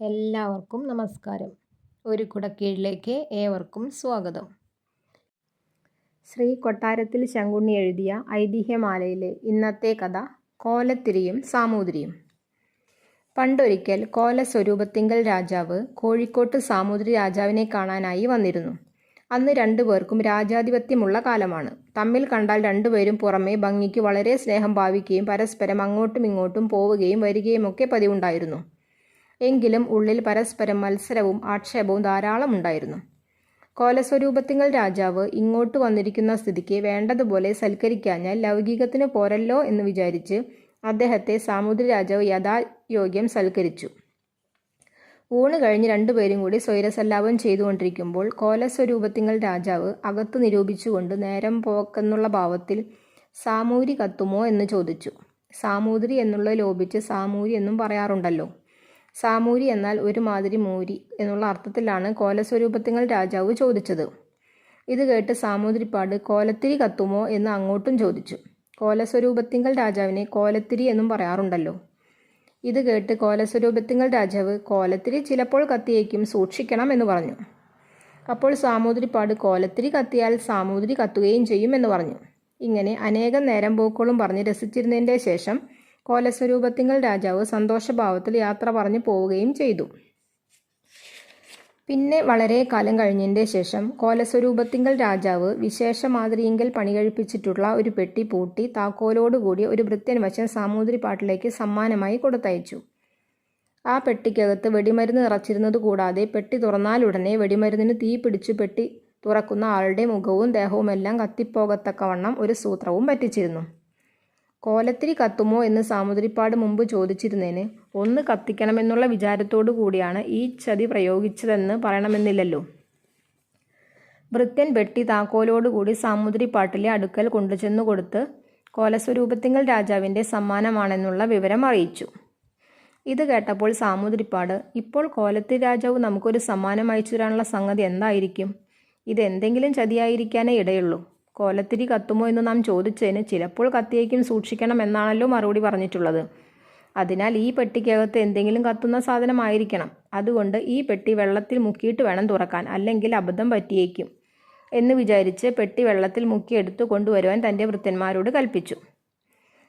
എല്ലാവർക്കും നമസ്കാരം. ഒരു കുടക്കീഴിലേക്ക് ഏവർക്കും സ്വാഗതം. ശ്രീ കൊട്ടാരത്തിൽ ശങ്കുണ്ണി എഴുതിയ ഐതിഹ്യമാലയിലെ ഇന്നത്തെ കഥ കോലത്തിരിയും സാമൂതിരിയും. പണ്ടൊരിക്കൽ കോലസ്വരൂപത്തിങ്കൽ രാജാവ് കോഴിക്കോട്ട് സാമൂതിരി രാജാവിനെ കാണാനായി വന്നിരുന്നു. അന്ന് രണ്ടുപേർക്കും രാജാധിപത്യമുള്ള കാലമാണ്. തമ്മിൽ കണ്ടാൽ രണ്ടുപേരും പുറമേ ഭംഗിക്ക് വളരെ സ്നേഹം ഭാവിക്കുകയും പരസ്പരം അങ്ങോട്ടും ഇങ്ങോട്ടും പോവുകയും വരികയുമൊക്കെ പതിവുണ്ടായിരുന്നു. എങ്കിലും ഉള്ളിൽ പരസ്പരം മത്സരവും ആക്ഷേപവും ധാരാളം ഉണ്ടായിരുന്നു. കോലസ്വരൂപത്തിങ്കൽ രാജാവ് ഇങ്ങോട്ട് വന്നിരിക്കുന്ന സ്ഥിതിക്ക് വേണ്ടതുപോലെ സൽക്കരിക്കാഞ്ഞാൽ ലൗകികത്തിന് പോരല്ലോ എന്ന് വിചാരിച്ച് അദ്ദേഹത്തെ സാമൂതിരി രാജാവ് യഥായോഗ്യം സൽക്കരിച്ചു. ഊണ് കഴിഞ്ഞ് രണ്ടുപേരും കൂടി സ്വൈരസല്ലാപം ചെയ്തുകൊണ്ടിരിക്കുമ്പോൾ കോലസ്വരൂപത്തിങ്കൽ രാജാവ് അകത്ത് നിരൂപിച്ചുകൊണ്ട് നേരം പോക്കെന്നുള്ള ഭാവത്തിൽ സാമൂരി കത്തുമോ എന്ന് ചോദിച്ചു. സാമൂതിരി എന്നുള്ള ലോപിച്ച് സാമൂരി എന്നും പറയാറുണ്ടല്ലോ. സാമൂരി എന്നാൽ ഒരു മാതിരി മൂരി എന്നുള്ള അർത്ഥത്തിലാണ് കോലസ്വരൂപത്തിങ്കൽ രാജാവ് ചോദിച്ചത്. ഇത് കേട്ട് സാമൂതിരിപ്പാട് കോലത്തിരി കത്തുമോ എന്ന് അങ്ങോട്ടും ചോദിച്ചു. കോലസ്വരൂപത്തിങ്കൽ രാജാവിനെ കോലത്തിരി എന്നും പറയാറുണ്ടല്ലോ. ഇത് കേട്ട് കോലസ്വരൂപത്തിങ്കൽ രാജാവ് കോലത്തിരി ചിലപ്പോൾ കത്തിയേക്കും, സൂക്ഷിക്കണം എന്ന് പറഞ്ഞു. അപ്പോൾ സാമൂതിരിപ്പാട് കോലത്തിരി കത്തിയാൽ സാമൂതിരി കത്തുകയും ചെയ്യും എന്ന് പറഞ്ഞു. ഇങ്ങനെ അനേകം നേരം പോക്കുകളും പറഞ്ഞ് രസിച്ചിരുന്നതിൻ്റെ ശേഷം കോലസ്വരൂപത്തിങ്കൽ രാജാവ് സന്തോഷഭാവത്തിൽ യാത്ര പറഞ്ഞു പോവുകയും ചെയ്തു. പിന്നെ വളരെ കാലം കഴിഞ്ഞതിൻ്റെ ശേഷം കോലസ്വരൂപത്തിങ്കൽ രാജാവ് വിശേഷ മാതിരിയെങ്കിൽ പണി കഴിപ്പിച്ചിട്ടുള്ള ഒരു പെട്ടി പൂട്ടി താക്കോലോടുകൂടി ഒരു ഭൃത്യൻ വശം സാമൂതിരിപ്പാട്ടിലേക്ക് സമ്മാനമായി കൊടുത്തയച്ചു. ആ പെട്ടിക്കകത്ത് വെടിമരുന്ന് നിറച്ചിരുന്നത് കൂടാതെ പെട്ടി തുറന്നാലുടനെ വെടിമരുന്നിന് തീ പിടിച്ചു പെട്ടി തുറക്കുന്ന ആളുടെ മുഖവും ദേഹവുമെല്ലാം കത്തിപ്പോകത്തക്കവണ്ണം ഒരു സൂത്രവും പറ്റിച്ചിരുന്നു. കോലത്തിരി കത്തുമോ എന്ന് സാമൂതിരിപ്പാട് മുമ്പ് ചോദിച്ചിരുന്നതിന് ഒന്ന് കത്തിക്കണമെന്നുള്ള വിചാരത്തോടു കൂടിയാണ് ഈ ചതി പ്രയോഗിച്ചതെന്ന് പറയണമെന്നില്ലല്ലോ. ഭൃത്യൻ പെട്ടി താക്കോലോടുകൂടി സാമൂതിരിപ്പാട്ടിലെ അടുക്കൽ കൊണ്ടുചെന്നു കൊടുത്ത് കോലസ്വരൂപത്തിങ്കൽ രാജാവിൻ്റെ സമ്മാനമാണെന്നുള്ള വിവരം അറിയിച്ചു. ഇത് കേട്ടപ്പോൾ സാമൂതിരിപ്പാട്, ഇപ്പോൾ കോലത്തിരി രാജാവ് നമുക്കൊരു സമ്മാനം അയച്ചു തരാനുള്ള സംഗതി എന്തായിരിക്കും? ഇതെന്തെങ്കിലും ചതിയായിരിക്കാനേ ഇടയുള്ളൂ. കോലത്തിരി കത്തുമോ എന്ന് നാം ചോദിച്ചതിന് ചിലപ്പോൾ കത്തിയേക്കും, സൂക്ഷിക്കണം എന്നാണല്ലോ മറുപടി പറഞ്ഞിട്ടുള്ളത്. അതിനാൽ ഈ പെട്ടിക്കകത്ത് എന്തെങ്കിലും കത്തുന്ന സാധനമായിരിക്കണം. അതുകൊണ്ട് ഈ പെട്ടി വെള്ളത്തിൽ മുക്കിയിട്ട് വേണം തുറക്കാൻ, അല്ലെങ്കിൽ അബദ്ധം പറ്റിയേക്കും എന്ന് വിചാരിച്ച് പെട്ടി വെള്ളത്തിൽ മുക്കി എടുത്തു കൊണ്ടുവരുവാൻ തൻ്റെ ഭൃത്യന്മാരോട് കൽപ്പിച്ചു.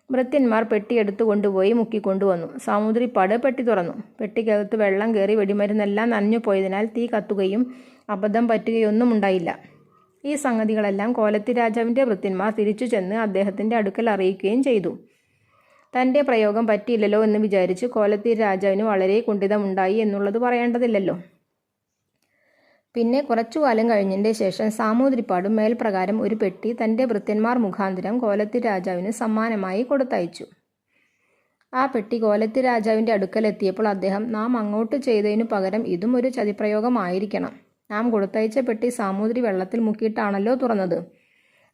ഭൃത്യന്മാർ പെട്ടി എടുത്തു കൊണ്ടുപോയി മുക്കിക്കൊണ്ടുവന്നു. സാമൂതിരിപ്പാട് പെട്ടി തുറന്നു. പെട്ടിക്കകത്ത് വെള്ളം കയറി വെടിമരുന്നെല്ലാം നനഞ്ഞു പോയതിനാൽ തീ കത്തുകയും അബദ്ധം പറ്റുകയൊന്നും ഉണ്ടായില്ല. ഈ സംഗതികളെല്ലാം കോലത്തിരി രാജാവിൻ്റെ ഭൃത്യന്മാർ തിരിച്ചു ചെന്ന് അദ്ദേഹത്തിൻ്റെ അടുക്കൽ അറിയിക്കുകയും ചെയ്തു. തൻ്റെ പ്രയോഗം പറ്റിയില്ലല്ലോ എന്ന് വിചാരിച്ച് കോലത്തിരി രാജാവിന് വളരെ കുണ്ഠിതമുണ്ടായി എന്നുള്ളത് പറയേണ്ടതില്ലല്ലോ. പിന്നെ കുറച്ചുകാലം കഴിഞ്ഞതിൻ്റെ ശേഷം സാമൂതിരിപ്പാടും മേൽപ്രകാരം ഒരു പെട്ടി തൻ്റെ ഭൃത്യന്മാർ മുഖാന്തരം കോലത്തിരി രാജാവിന് സമ്മാനമായി കൊടുത്തയച്ചു. ആ പെട്ടി കോലത്തിരി രാജാവിൻ്റെ അടുക്കലെത്തിയപ്പോൾ അദ്ദേഹം, നാം അങ്ങോട്ട് ചെയ്തതിനു പകരം ഇതും ഒരു ചതിപ്രയോഗമായിരിക്കണം. നാം കൊടുത്തയച്ച പെട്ടി സാമൂതിരി വെള്ളത്തിൽ മുക്കിയിട്ടാണല്ലോ തുറന്നത്.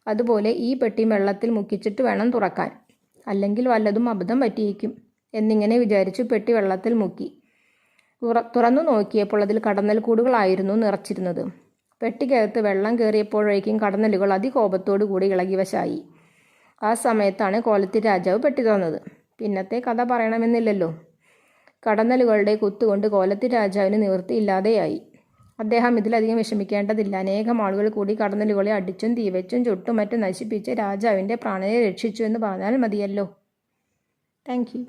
അതുപോലെ ഈ പെട്ടി വെള്ളത്തിൽ മുക്കിച്ചിട്ട് വേണം തുറക്കാൻ, അല്ലെങ്കിൽ വല്ലതും അബദ്ധം പറ്റിയേക്കും എന്നിങ്ങനെ വിചാരിച്ചു പെട്ടി വെള്ളത്തിൽ മുക്കി. തുറന്നു നോക്കിയപ്പോൾ അതിൽ കടന്നൽ കൂടുകളായിരുന്നു നിറച്ചിരുന്നത്. പെട്ടിക്കകത്ത് വെള്ളം കയറിയപ്പോഴേക്കും കടന്നലുകൾ അതികോപത്തോടു കൂടി ഇളകിവശായി. ആ സമയത്താണ് കോലത്തിരി രാജാവ് പെട്ടി തുറന്നത്. പിന്നത്തെ കഥ പറയണമെന്നില്ലല്ലോ. കടന്നലുകളുടെ കുത്തുകൊണ്ട് കോലത്തിരി രാജാവിന് നിവൃത്തിയില്ലാതെയായി. അദ്ദേഹം ഇതിലധികം വിഷമിക്കേണ്ടതില്ല. അനേകം ആളുകൾ കൂടി കടന്നലുകളെ അടിച്ചും തീവച്ചും ചുട്ടും മറ്റും നശിപ്പിച്ച് രാജാവിൻ്റെ പ്രാണനെ രക്ഷിച്ചു എന്ന് പറഞ്ഞാൽ മതിയല്ലോ. Thank you.